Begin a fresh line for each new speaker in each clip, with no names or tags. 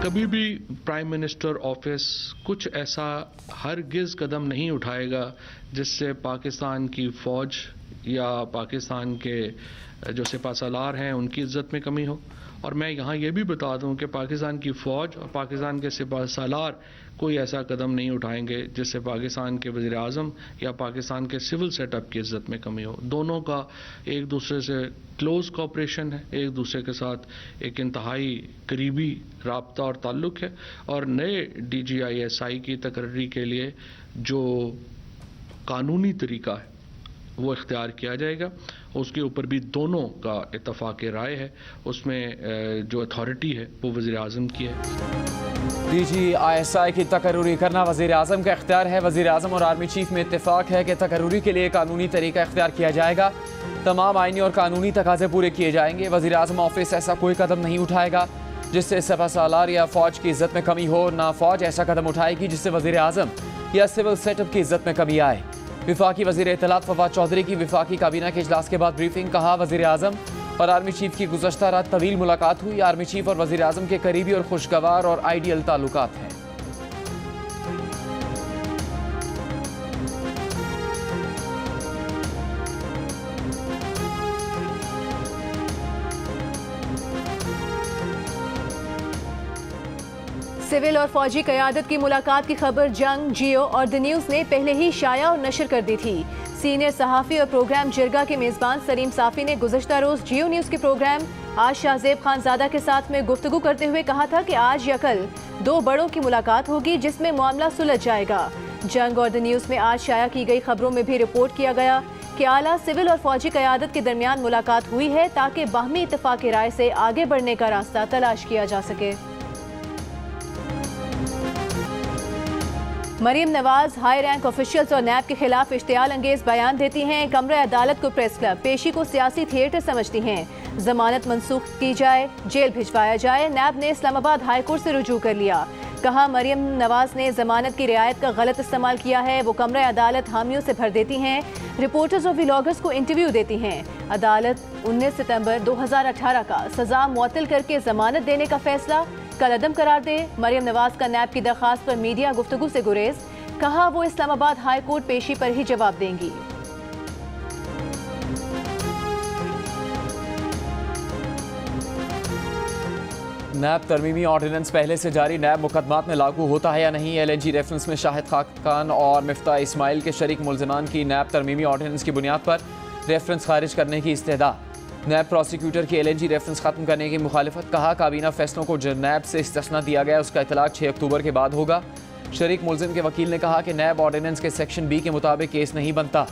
कभी भी prime minister office कुछ ऐसा हरगिज़ कदम नहीं उठाएगा जिससे पाकिस्तान की फ़ौज या पाकिस्तान के जो सिपा सालार हैं उनकी इज़्ज़त में कमी हो। और मैं यहाँ ये भी बता दूँ कि पाकिस्तान की फ़ौज और पाकिस्तान के सिपा सालार कोई ऐसा कदम नहीं उठाएंगे जिससे पाकिस्तान के वज़ीर आज़म या पाकिस्तान के सिविल सेटअप की इज़्ज़त में कमी हो। दोनों का एक दूसरे से क्लोज़ कोऑपरेशन है, एक दूसरे के साथ एक इंतहाई करीबी राब्ता और ताल्लुक़ है। और नए DGISI की तकर्री के लिए जो कानूनी तरीका है वो इख्तियार किया जाएगा, उसके ऊपर भी दोनों का इत्तफ़ाक़ राय है। उसमें जो अथॉरिटी है वो वज़ीर आज़म की है।
DGISI की तकर्री करना वज़ीर आज़म का इख्तियार है। वज़ीर आज़म और आर्मी चीफ में इत्तेफाक है कि तकर्री के लिए कानूनी तरीका इख्तियार किया जाएगा। तमाम आइनी और कानूनी तकाज़े पूरे किए जाएंगे। वज़ीर आज़म ऑफिस ऐसा कोई कदम नहीं उठाएगा जिससे सिपा सालार या फ़ौज की इज़्ज़त में कमी हो, ना फ़ौज ऐसा कदम उठाएगी जिससे वज़ीर आज़म या सिविल सेटअप की इज़्ज़त में कमी आए। विफाकी वज़ीर इत्तलात फवाद चौधरी की विफाकी काबीना के इजलास के बाद ब्रीफिंग। कहा, वज़ीर आज़म और आर्मी चीफ की गुज़श्ता रात तवील मुलाकात हुई। आर्मी चीफ और वज़ीर आज़म के करीबी और खुशगवार और आइडियल ताल्लुकात हैं।
सिविल और फौजी क़यादत की मुलाकात की खबर जंग, जियो और द न्यूज़ ने पहले ही शाया और नशर कर दी थी। सीनियर सहाफ़ी और प्रोग्राम जिरगा के मेज़बान सलीम साफ़ी ने गुज़श्ता रोज़ जियो न्यूज़ के प्रोग्राम आज शाहज़ेब खानज़ादा के साथ में गुफ्तगू करते हुए कहा था कि आज या कल दो बड़ों की मुलाकात होगी जिसमें मामला सुलझ जाएगा। जंग और द न्यूज़ में आज शाया की गई खबरों में भी रिपोर्ट किया गया कि आला सिविल और फौजी क़यादत के दरमियान मुलाकात हुई है ताकि बाहमी इत्तफ़ाक़ राय से आगे बढ़ने का रास्ता तलाश किया जा सके। Maryam Nawaz high rank officials और नैब के खिलाफ इश्तियाल अंगेज बयान देती हैं। कमरे अदालत को प्रेस क्लब पेशी को सियासी थिएटर समझती हैं। जमानत मनसूख की जाए, जेल भिजवाया जाए। नैब ने इस्लामाबाद हाई कोर्ट से रुजू कर लिया। कहा, मरीम नवाज ने जमानत की रियायत का गलत इस्तेमाल किया है। वो कमरे अदालत हामियों से भर देती हैं, रिपोर्टर्स और व्लॉगर्स को इंटरव्यू देती हैं। अदालत 19 सितंबर 2018 का सजा मुअत्तल करके जमानत देने का फैसला कल अदम करार दे। मरीम नवाज का नैब की दरखास्त पर मीडिया गुफ्तगू से गुरेज। कहा, वो इस्लामाबाद हाई कोर्ट पेशी पर ही जवाब देंगी।
नैब तरमीमी ऑर्डिनेंस पहले से जारी। नैब मुकदमात में लागू होता है या नहीं। LNG रेफरेंस में शाहिद खान और मिफ्ता इस्माइल के शरीक मुल्ज़िमान की नैब तरमीमी ऑर्डिनेंस की बुनियाद पर रेफरेंस खारिज करने की इस्तेदा। नैब प्रोसिक्यूटर की LNG रेफरेंस खत्म करने की मुखालिफत। कहा, काबीना फैसलों को जो नैब से इस्तिस्ना दिया गया उसका इतलाक 6 अक्टूबर के बाद होगा। शरीक मुल्ज़िम के वकील ने कहा कि नैब ऑर्डिनेंस के सेक्शन B के मुताबिक केस नहीं बनता।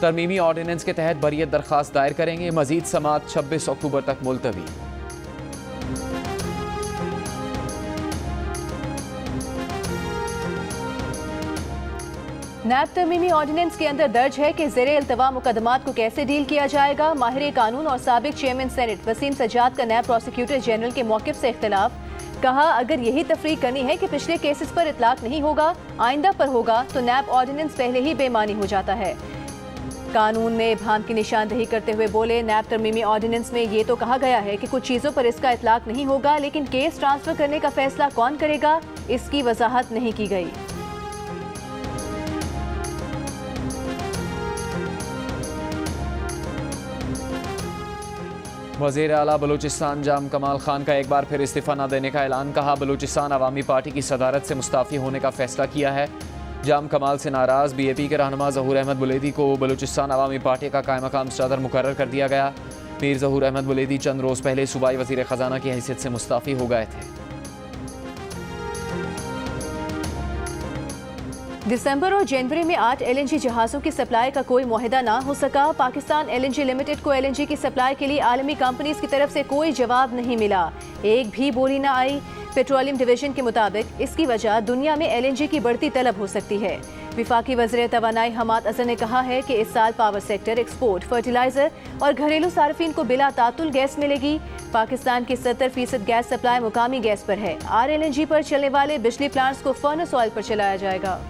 तरमीमी ऑर्डिनेंस के तहत बरियत दरख्वास्त दायर करेंगे। मजीद समाअत 26 अक्टूबर तक मुलतवी।
नैब तरमीमी ऑर्डिनेंस के अंदर दर्ज है कि ज़ेरे इल्तवा मुकदमात को कैसे डील किया जाएगा। माहिर कानून और साबिक चेयरमैन सेनेट वसीम सज्जाद का नैब प्रोसिक्यूटर जनरल के मौक़िफ़ से इख्तिलाफ। कहा, अगर यही तफरीक करनी है कि पिछले केसेस पर इतलाक नहीं होगा, आइंदा पर होगा, तो नैब ऑर्डिनेंस पहले ही बेमानी हो जाता है। कानून में इब्हाम की निशानदही करते हुए बोले, नैब तरमीमी ऑर्डिनेंस में ये तो कहा गया है कि कुछ चीज़ों पर इसका इतलाक नहीं होगा, लेकिन केस ट्रांसफ़र करने का फैसला कौन करेगा, इसकी वजाहत नहीं की गई।
वज़ीर आला बलूचिस्तान जाम कमाल खान का एक बार फिर इस्तीफ़ा न देने का ऐलान। कहा, बलूचिस्तान अवामी पार्टी की सदारत से मुस्ताफ़ी होने का फैसला किया है। जाम कमाल से नाराज़ BAP के रहनुमा ज़हूर अहमद बुलेदी को बलूचिस्तान अवामी पार्टी का कायम मकाम सदर मुकर्रर कर दिया गया। मीर ज़हूर अहमद बुलेदी चंद रोज़ पहले सूबाई वज़ीर ख़जाना की हैसियत से मुस्ताफ़ी हो गए थे।
दिसंबर और जनवरी में 8 LNG जहाज़ों की सप्लाई का कोई मुआहिदा ना हो सका। पाकिस्तान LNG लिमिटेड को LNG की सप्लाई के लिए आलमी कंपनीज की तरफ से कोई जवाब नहीं मिला, एक भी बोली ना आई। पेट्रोलियम डिवीजन के मुताबिक इसकी वजह दुनिया में LNG की बढ़ती तलब हो सकती है। विफाकी वज़ीर तवानाई हमाद अज़हर ने कहा है कि इस साल पावर सेक्टर, एक्सपोर्ट, फर्टिलाइजर और घरेलू सार्फिन को बिला तातुल गैस मिलेगी। पाकिस्तान की 70% गैस सप्लाई मुकामी गैस पर है। RLNG पर चलने वाले बिजली प्लांट्स को फर्नेस ऑयल पर चलाया जाएगा।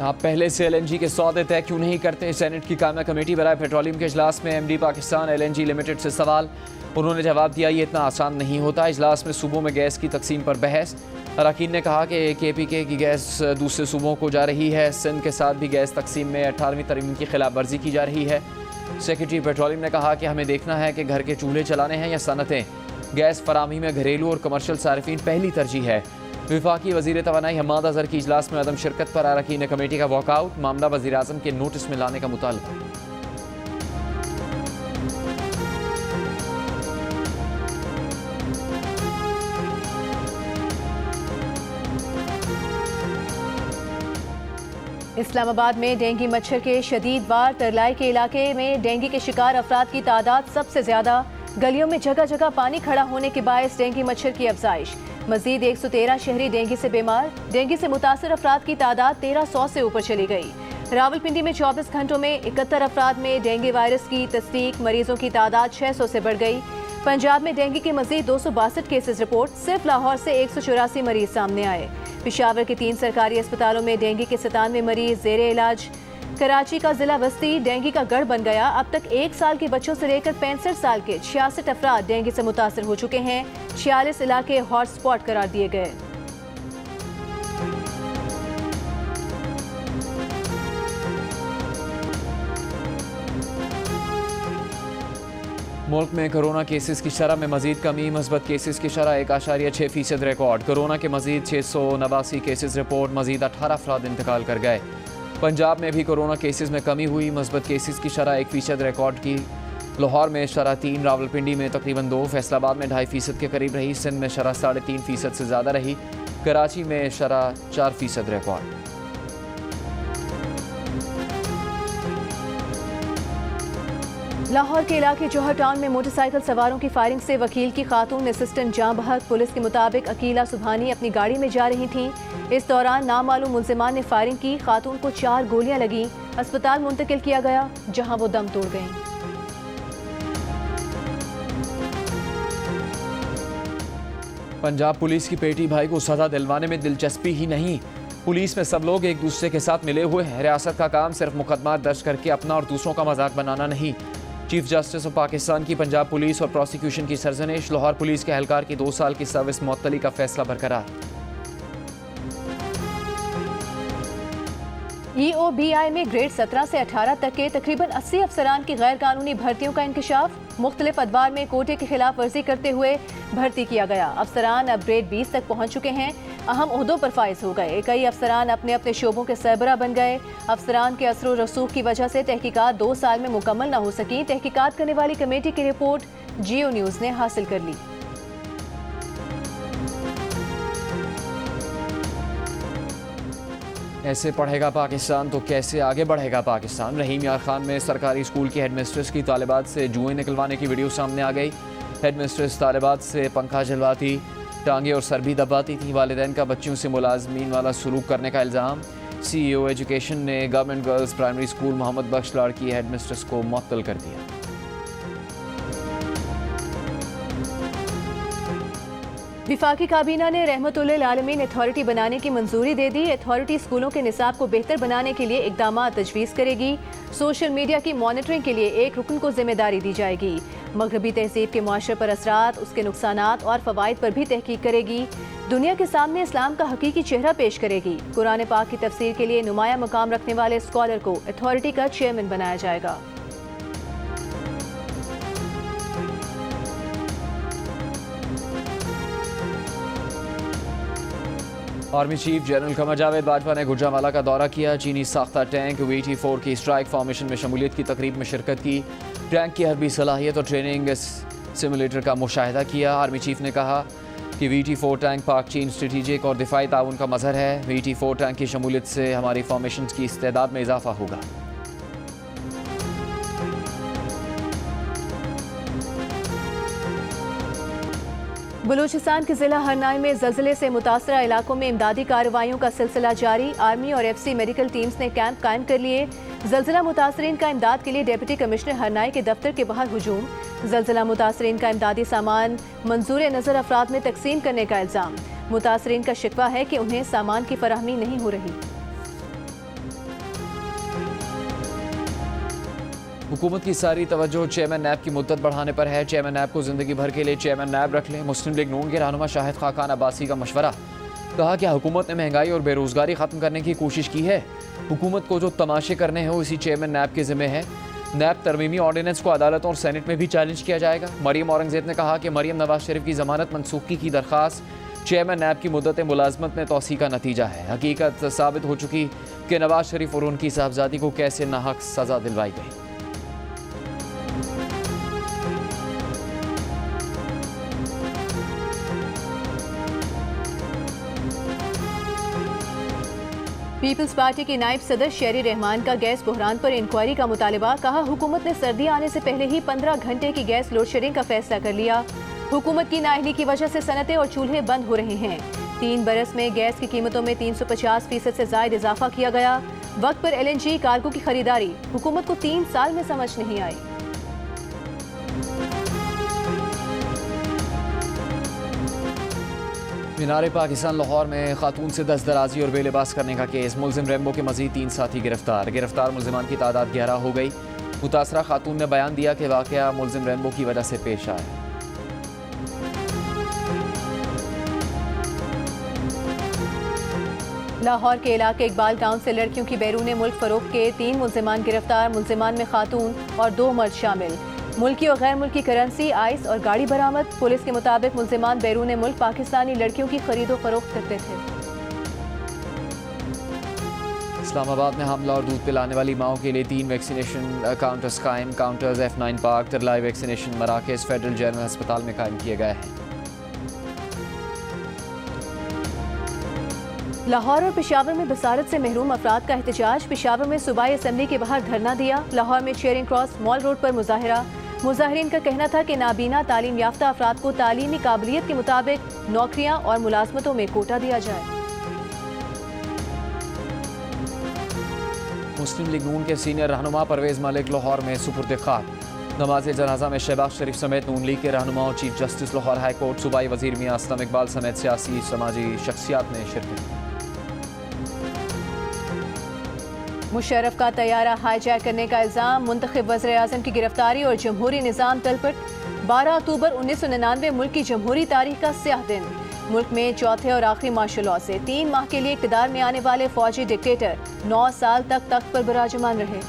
आप पहले से LNG के सौदे तय क्यों नहीं करते? सेनेट की कायमा कमेटी बराए पेट्रोलियम के इजलास में MD पाकिस्तान LNG लिमिटेड से सवाल। उन्होंने जवाब दिया, ये इतना आसान नहीं होता। इजलास में सूबों में गैस की तकसीम पर बहस। अरकान ने कहा कि KPK की गैस दूसरे सूबों को जा रही है। सिंध के साथ भी गैस तकसीम में 18वीं तरमीम की खिलाफ वर्जी की जा रही है। सेक्रेटरी पेट्रोलियम ने कहा कि हमें देखना है कि घर के चूल्हे चलाने हैं या सनतें। गैस फराहमी में घरेलू और कमर्शियल सारिफीन पहली तरजीह है। वफाकी वज़ीर तवानाई हम्माद अज़हर की इजलास में अदम शिरकत पर अरकान कमेटी का वॉकआउट। मामला वज़ीर आज़म के नोटिस में लाने का मुतालबा।
इस्लामाबाद में डेंगू मच्छर के शदीद वार। तरलाई के इलाके में डेंगू के शिकार अफराद की तादाद सबसे ज्यादा। गलियों में जगह जगह पानी खड़ा होने के बायस डेंगू मच्छर की अफजाइश। मजीद 113 शहरी डेंगू से बीमार। डेंगू से मुतासर अफराद की तादाद 1300 से ऊपर चली गई। रावलपिंडी में 24 घंटों में 71 अफराद में डेंगू वायरस की तस्दीक। मरीजों की तादाद 600 से बढ़ गई। पंजाब में डेंगू के मजीद 262 केसेस रिपोर्ट। सिर्फ लाहौर से 184 मरीज सामने आए। पेशावर के 3 सरकारी अस्पतालों में डेंगू के 97 मरीज जेर इलाज। कराची का जिला बस्ती डेंगू का गढ़ बन गया। अब तक 1 साल के बच्चों से लेकर 65 साल के 66 अफराद डेंगू से मुतासर हो चुके हैं। 46 इलाके हॉटस्पॉट करार दिए गए।
मुल्क में कोरोना केसेस की शरह में मजीद कमी। मस्बत केसेस की शरह 1.6% रिकॉर्ड। कोरोना के मजीद 689 केसेस रिपोर्ट। मजीद 18 अफराद इंतकाल कर गए। पंजाब में भी कोरोना केसेस में कमी हुई। मस्बत केसेस की शरह 1% रिकॉर्ड की। लाहौर में शरह 3, रावलपिंडी में तकरीबन 2, फैसलाबाद में 2.5% के करीब रही। सिंध में शरह 3.5% से ज़्यादा रही। कराची में शरह 4% रिकॉर्ड।
लाहौर के इलाके जौहर टाउन में मोटरसाइकिल सवारों की फायरिंग से वकील की खातून असिस्टेंट जाँ बहक। पुलिस के मुताबिक अकीला सुबहानी अपनी गाड़ी में जा रही थीं। इस दौरान नामालूम मुल्जिमान ने फायरिंग की। खातून को 4 गोलियां लगीं। अस्पताल मुंतकिल किया गया, जहां वो दम तोड़ गईं।
पंजाब पुलिस की पेटी भाई को सजा दिलवाने में दिलचस्पी ही नहीं। पुलिस में सब लोग एक दूसरे के साथ मिले हुए हैं। रियासत का काम सिर्फ मुकदमा दर्ज करके अपना और दूसरों का मजाक बनाना नहीं। चीफ जस्टिस ऑफ पाकिस्तान की पंजाब पुलिस और प्रोसिक्यूशन की सरजनिश। लाहौर पुलिस के एहलकार की 2 साल की सर्विस मुअत्तली का फैसला बरकरार।
EOBI में ग्रेड 17 से 18 तक के तकरीबन 80 अफसरान की गैर कानूनी भर्तियों का इंकशाफ। मुख्तलिफ अदवार में कोटे की खिलाफ वर्जी करते हुए भर्ती किया गया। अफसरान अब ग्रेड 20 तक पहुँच चुके हैं। अहम ओहदों पर फाइज हो गए। कई अफसरान अपने अपने शोबों के सरबरा बन गए। अफसरान के असर रसूख की वजह से तहकीकात 2 साल में मुकम्मल न हो सकी। तहकीकात करने वाली कमेटी की रिपोर्ट जियो न्यूज़ ने हासिल कर ली।
ऐसे पढ़ेगा पाकिस्तान तो कैसे आगे बढ़ेगा पाकिस्तान। रहीम यार खान में सरकारी स्कूल की हेडमिस्ट्रेस की तालिबात से जुएं निकलवाने की वीडियो सामने आ गई। हेडमिस्ट्रेस तालिबात से पंखा जलवाती, टांगे और सर भी दबाती थी। वालिदैन का बच्चियों से मुलाजमीन वाला सलूक करने का इल्ज़ाम। CEO एजुकेशन ने government girls primary school Mohammad Bakhsh Lad की हेडमिस्ट्रेस को मुअत्तल कर दिया।
विफाकी काबीना ने रहमतुल्लिल आलमीन अथॉरिटी बनाने की मंजूरी दे दी। अथॉरिटी स्कूलों के निसाब को बेहतर बनाने के लिए इकदाम तजवीज़ करेगी। सोशल मीडिया की मॉनिटरिंग के लिए एक रुकन को जिम्मेदारी दी जाएगी। मगरबी तहजीब के मुआशरे पर असरात, उसके नुकसानात और फ़वाइद पर भी तहकीक करेगी। दुनिया के सामने इस्लाम का हकीकी चेहरा पेश करेगी। कुरान पाक की तफसीर के लिए नुमाया मकाम रखने वाले स्कॉलर को अथॉरिटी का चेयरमैन बनाया जाएगा।
Army chief general Qamar Javed Bajwa ने गुजरांवाला का दौरा किया। चीनी साख्ता टैंक VT4 की स्ट्राइक फॉर्मेशन में शमूलियत की तकरीब में शिरकत की। टैंक की हरबी सलाहियत और ट्रेनिंग सिमुलेटर का मुशाहिदा किया। आर्मी चीफ ने कहा कि VT4 टैंक पाक चीन स्ट्रेटेजिक और दिफाई ताउन का मजहर है। VT4 टैंक की शमूलियत से हमारी फॉर्मेशन की इस्तेदाद में इजाफा होगा।
बलूचिस्तान के जिला हरनाई में ज़लज़ले से मुतासरा इलाकों में इमदादी कार्रवाइयों का सिलसिला जारी। आर्मी और FC मेडिकल टीम्स ने कैंप कायम कर लिए। ज़लज़ला मुतासरीन का इमदाद के लिए डिप्टी कमिश्नर हरनाई के दफ्तर के बाहर हुजूम। ज़लज़ला मुतासरीन का इमदादी सामान मंजूर नज़र अफराद में तकसीम करने का इल्ज़ाम। मुतासरीन का शिकवा है कि उन्हें सामान की फराहमी नहीं हो रही।
हुकूमत की सारी तवज्जो चेयरमैन नैब की मुद्दत बढ़ाने पर है। चेयरमैन नैब को जिंदगी भर के लिए चेयरमैन नैब रख लें। मुस्लिम लीग नून के रहनुमा शाहिद खाकान अब्बासी का मशवरा। कहा क्या हुकूमत ने महंगाई और बेरोजगारी खत्म करने की कोशिश की है? हुकूमत को जो तमाशे करने हैं वो इसी चेयरमैन नैब के जिम्मे है। नैब तरमीमी ऑर्डिनेंस को अदालत और सेनेट में भी चैलेंज किया जाएगा। मरियम औरंगजेब ने कहा कि मरियम नवाज शरीफ की जमानत मनसूखी की दरख्वास्त चेयरमैन नैब की मुद्दत मुलाजमत में तोसी का नतीजा है। हकीकत साबित हो चुकी कि नवाज शरीफ और उनकी साहबजादी को कैसे नाहक सजा दिलवाई गई।
पीपल्स पार्टी के नायब सदर शेरी रहमान का गैस बहरान पर इंक्वायरी का मुतालबा। कहा हुकूमत ने सर्दी आने से पहले ही 15 घंटे की गैस लोड शेडिंग का फैसला कर लिया। हुकूमत की नाअहली की वजह से सनतें और चूल्हे बंद हो रहे हैं। 3 बरस में गैस की कीमतों में 350% से ज्यादा इजाफा किया गया। वक्त पर LNG कार्गो की खरीदारी हुकूमत को 3 साल में समझ नहीं आई।
मीनार पाकिस्तान लाहौर में खातून से दस्तदराजी और बेलिबास करने का केस। मुलजिम रेम्बो के मजीद 3 साथी गिरफ्तार मुलजिमान की तादाद 11 हो गई। मुतासरा खातून ने बयान दिया कि वाकया मुलजिम रेम्बो की वजह से पेश आया।
लाहौर के इलाके इकबाल गांव से लड़कियों की बैरून मुल्क फरोख्त के 3 मुलजिमान गिरफ्तार। मुलजिमान में खातून और 2 मर्द शामिल। मुल्की और गैर मुल्की करेंसी, आइस और गाड़ी बरामद। पुलिस के मुताबिक मुलजिमान बैरून मुल्क पाकिस्तानी लड़कियों की खरीदो फरोख्त करते थे।
इस्लामाबाद में हमला और दूध पिलाने वाली माओं के लिए 3 वैक्सीनेशन काउंटर्स कायम। Counters F9 park, Tarlai vaccination मराकज़, फेडरल जनरल अस्पताल में कायम किए गए हैं।
लाहौर और पेशावर में बसारत से महरूम अफराद का एहतजाज। पेशावर में सूबाई असम्बली के बाहर धरना दिया। लाहौर में चेयरिंग क्रॉस मॉल रोड पर मुजाहिरा। मुजाहिरीन का कहना था कि नाबीना तालीम याफ्ता अफराद को तालीमी काबिलियत के मुताबिक नौकरियां और मुलाजमतों में कोटा दिया जाए।
मुस्लिम लीग नून के सीनियर रहनुमा परवेज मलिक लाहौर में सुपुर्द खाक। नमाज जनाजा में शहबाज शरीफ समेत नून लीग के रहनुमाओं, chief justice Lahore high court, सूबाई वजीर मियां असलम इकबाल समेत सियासी समाजी शख्सियात ने शिरकत।
मुशर्रफ का तैयारा हाईजैक करने का इल्जाम। मुंतखब वज़ीर आज़म की गिरफ्तारी और जमहूरी निज़ाम तलपट। 12 अक्टूबर 1999 मुल्क की जमहूरी तारीख का स्याह दिन। मुल्क में चौथे और आखिरी मार्शल लॉ से 3 माह के लिए इक़्तिदार में आने वाले फौजी डिक्टेटर 9 साल तक तख्त पर विराजमान रहे।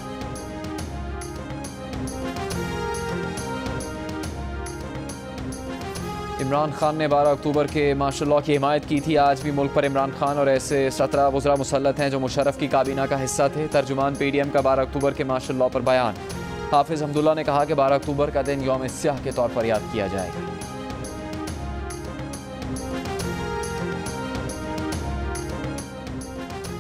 इमरान खान ने 12 अक्टूबर के मार्शल लॉ की हिमायत की थी। आज भी मुल्क पर इमरान खान और ऐसे 17 वज़रा मुसल्लत हैं जो मुशर्रफ की काबीना का हिस्सा थे। तर्जुमान PDM का 12 अक्टूबर के मार्शल लॉ पर बयान। हाफिज हमदुल्ला ने कहा कि 12 अक्टूबर का दिन यौम स्याह के तौर पर याद किया जाएगा।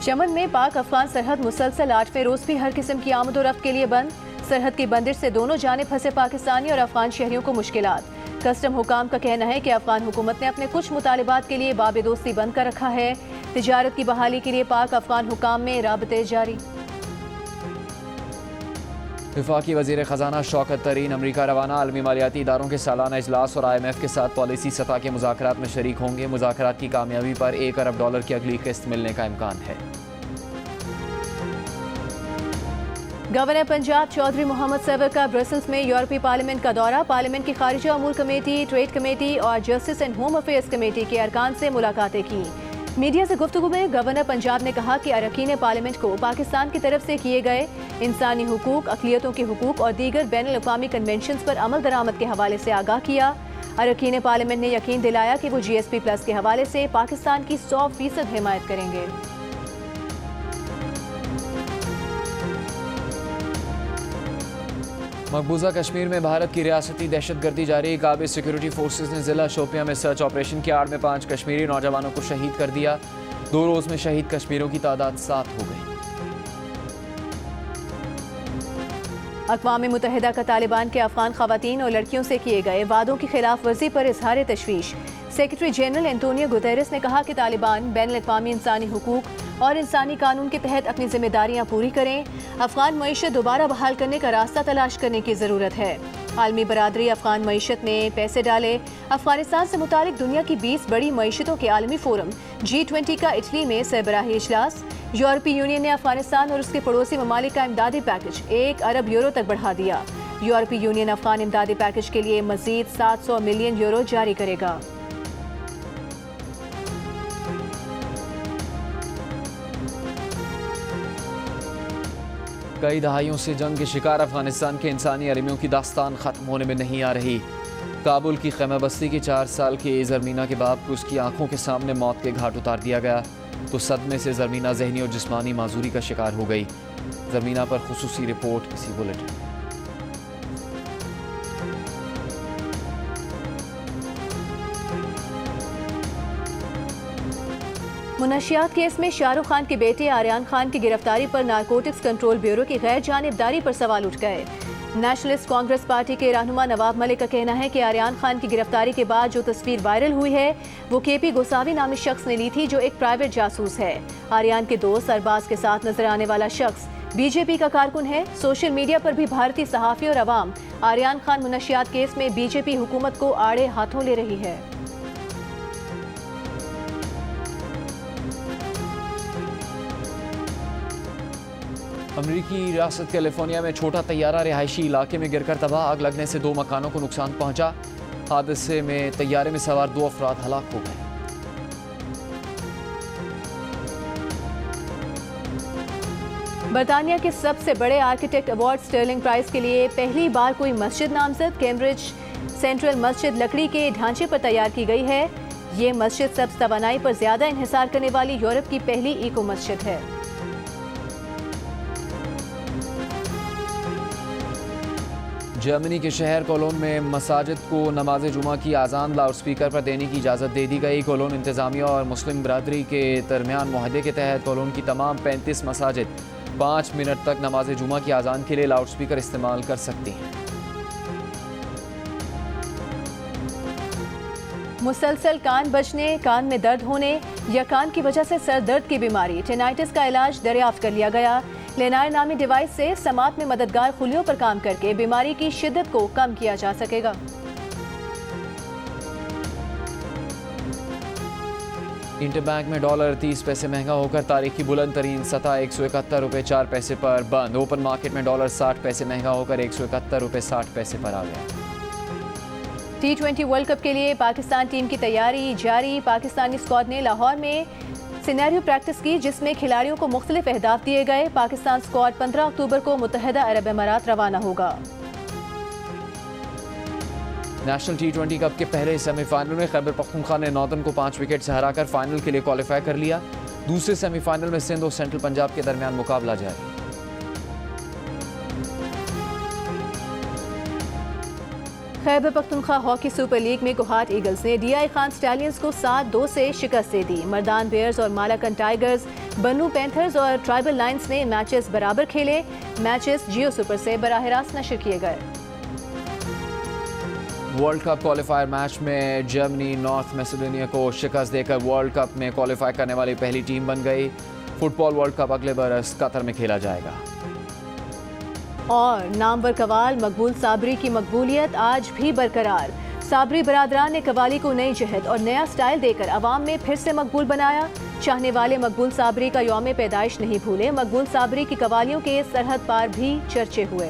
चमन में पाक अफगान सरहद मुसलसल 8वें रोज भी हर किस्म की आमद और रफ्त के लिए बंद। सरहद की बंदिश से दोनों जानिब फंसे पाकिस्तानी और अफगान शहरियों को मुश्किलात। कस्टम हुकाम का कहना है कि अफगान हुकूमत ने अपने कुछ मुतालिबात के लिए बाब दोस्ती बंद कर रखा है। तिजारत की बहाली के लिए पाक अफगान हुकाम में राबते जारी।
वफाकी वज़ीर ख़जाना शौकत तरीन अमरीका रवाना। आलमी मालियाती इदारों के सालाना इजलास और IMF के साथ पॉलिसी सतह के मुज़ाकरात में शरीक होंगे। मुज़ाकरात की कामयाबी पर $1 अरब की अगली किस्त मिलने का इम्कान है।
गवर्नर पंजाब चौधरी मोहम्मद सरवर का ब्रसल्स में यूरोपीय पार्लियामेंट का दौरा। पार्लियामेंट की खारिजा अमूर कमेटी, ट्रेड कमेटी और justice and home affairs committee के अरकान से मुलाकातें की। मीडिया से गुफ्तगू में गवर्नर पंजाब ने कहा कि अरकान पार्लियामेंट को पाकिस्तान की तरफ से किए गए इंसानी हुकूक, अक़लियतों के हुकूक और दीगर बैनुल अक़वामी कन्वेंशन पर अमल दरामद के हवाले से आगाह किया। अरकान पार्लियामेंट ने यकीन दिलाया कि वो GSP+ के हवाले से पाकिस्तान की 100% हिमायत करेंगे।
मकबूजा कश्मीर में भारत की रियासती दहशतगर्दी जारी। काबिज सिक्योरिटी फोर्सेज ने जिला शोपियां में सर्च ऑपरेशन की आड़ में 5 कश्मीरी नौजवानों को शहीद कर दिया। 2 रोज में शहीद कश्मीरियों की तादाद 7 हो गई।
अक़वाम मुत्तहिदा का तालिबान के अफगान ख़वातीन और लड़कियों से किए गए वादों की खिलाफ वर्जी पर इजहार तशवीश। सेक्रेटरी जनरल एंटोनियो गुतेरेस ने कहा कि तालिबान बैनुल अक़वामी इंसानी हुकूक और इंसानी कानून के तहत अपनी जिम्मेदारियां पूरी करें। अफगान मईशत दोबारा बहाल करने का रास्ता तलाश करने की ज़रूरत है। आलमी बरादरी अफगान मईशत में पैसे डाले। अफगानिस्तान से मुतालिक दुनिया की 20 बड़ी मईशतों के आलमी फोरम G20 का इटली में सरबराही इजलास। यूरोपीय यूनियन ने अफगानिस्तान और उसके पड़ोसी ममालिक का इमदादी पैकेज 1 अरब यूरो तक बढ़ा दिया। यूरोपीय यूनियन अफगान इमदादी पैकेज के लिए मजीद 700 मिलियन यूरो जारी करेगा।
कई दहाइयों से जंग के शिकार अफगानिस्तान के इंसानी अलमियों की दास्तान ख़त्म होने में नहीं आ रही। काबुल की खैमा बस्ती की 4 साल की ज़रमीना के बाप को उसकी आंखों के सामने मौत के घाट उतार दिया गया तो सदमे से ज़रमीना जहनी और जिस्मानी माजूरी का शिकार हो गई। ज़रमीना पर खुसूसी रिपोर्ट इसी बुलेटिन।
मुनशियात केस में शाहरुख खान के बेटे आर्यन खान की गिरफ्तारी पर नारकोटिक्स कंट्रोल ब्यूरो की गैर जानिबदारी पर सवाल उठ गए। नेशनलिस्ट कांग्रेस पार्टी के रहनुमा नवाब मलिक का कहना है कि आर्यन खान की गिरफ्तारी के बाद जो तस्वीर वायरल हुई है वो केपी गोसावी नामी शख्स ने ली थी, जो एक प्राइवेट जासूस है। आर्यन के दोस्त अरबाज के साथ नजर आने वाला शख्स बीजेपी का कारकुन है। सोशल मीडिया पर भी भारतीय सहाफी और अवाम आर्यन खान मुनशियात केस में बीजेपी हुकूमत को आड़े हाथों ले रही है।
अमरीकी रियासत कैलिफोर्निया में छोटा तैयारा रिहायशी इलाके में गिरकर तबाह। आग लगने से 2 मकानों को नुकसान पहुंचा। हादसे में तैयारे में सवार 2 अफराद हलाक हो गए।
बरतानिया के सबसे बड़े आर्किटेक्ट अवार्ड स्टर्लिंग प्राइज के लिए पहली बार कोई मस्जिद नामजद। कैम्ब्रिज सेंट्रल मस्जिद लकड़ी के ढांचे पर तैयार की गई है। ये मस्जिद सब्ज तवानाई पर ज्यादा इन्हिसार करने वाली यूरोप की पहली इको मस्जिद है।
जर्मनी के शहर कोलोन में मसाजिद को नमाज जुमा की आज़ान लाउड स्पीकर पर देने की इजाज़त दे दी गई। कोलोन इंतज़ामिया और मुस्लिम बरादरी के दरमियान मुआहदे के तहत कोलोन की तमाम 35 मसाजिद 5 मिनट तक नमाज जुमा की आज़ान के लिए लाउड स्पीकर इस्तेमाल कर सकती हैं।
मुसलसल कान बजने, कान में दर्द होने या कान की वजह से सर दर्द की बीमारी टेनाइटिस का इलाज दरियाफ्त कर लिया गया। लेनायर नामी डिवाइस से समात में मददगार खुलियों पर काम करके बीमारी की शिद्दत को कम किया जा सकेगा।
इंटरबैंक में डॉलर 30 पैसे महंगा होकर तारीख की बुलंद तरीन सतह 171 रुपये 4 पैसे पर बंद। ओपन मार्केट में डॉलर 60 पैसे महंगा होकर 171 रुपये 60 पैसे पर आ गया।
T20 वर्ल्ड कप के लिए पाकिस्तान टीम की तैयारी जारी। पाकिस्तानी स्क्वाड ने लाहौर में सिनेरियो प्रैक्टिस की, जिसमें खिलाड़ियों को मुख्तलिफ अहदाफ दिए गए। पाकिस्तान स्क्वाड 15 अक्टूबर को मुत्तहिदा अरब अमारात रवाना होगा।
नेशनल T20 कप के पहले सेमीफाइनल में खैबर पख्तूनख्वा ने नॉर्दर्न को 5 विकेट से हराकर फाइनल के लिए क्वालिफाई कर लिया। दूसरे सेमीफाइनल में सिंध और सेंट्रल पंजाब के दरमियान मुकाबला जारी।
Khyber Pakhtunkhwa hockey super league में कोहाट ईगल्स ने DI खान स्टैलियंस को 7-2 से शिकस्त दे दी। मर्दान बेयर्स और मालाकन टाइगर्स, बन्नू पैंथर्स और ट्राइबल लाइन्स ने मैचेस बराबर खेले। मैचेस जियो सुपर से बराह रास्त नशर किए गए।
वर्ल्ड कप क्वालिफायर मैच में जर्मनी नॉर्थ मैसेडोनिया को शिकस्त देकर वर्ल्ड कप में क्वालिफाई करने वाली पहली टीम बन गई। फुटबॉल वर्ल्ड कप अगले बरस कतर में खेला जाएगा।
और नामवर कवाल मकबूल साबरी की मकबूलियत आज भी बरकरार। साबरी बरादरान ने कवाली को नई जहत और नया स्टाइल देकर अवाम में फिर से मकबूल बनाया। चाहने वाले मकबूल साबरी का यौम पैदाइश नहीं भूले। मकबूल साबरी की कवालियों के सरहद पार भी चर्चे हुए।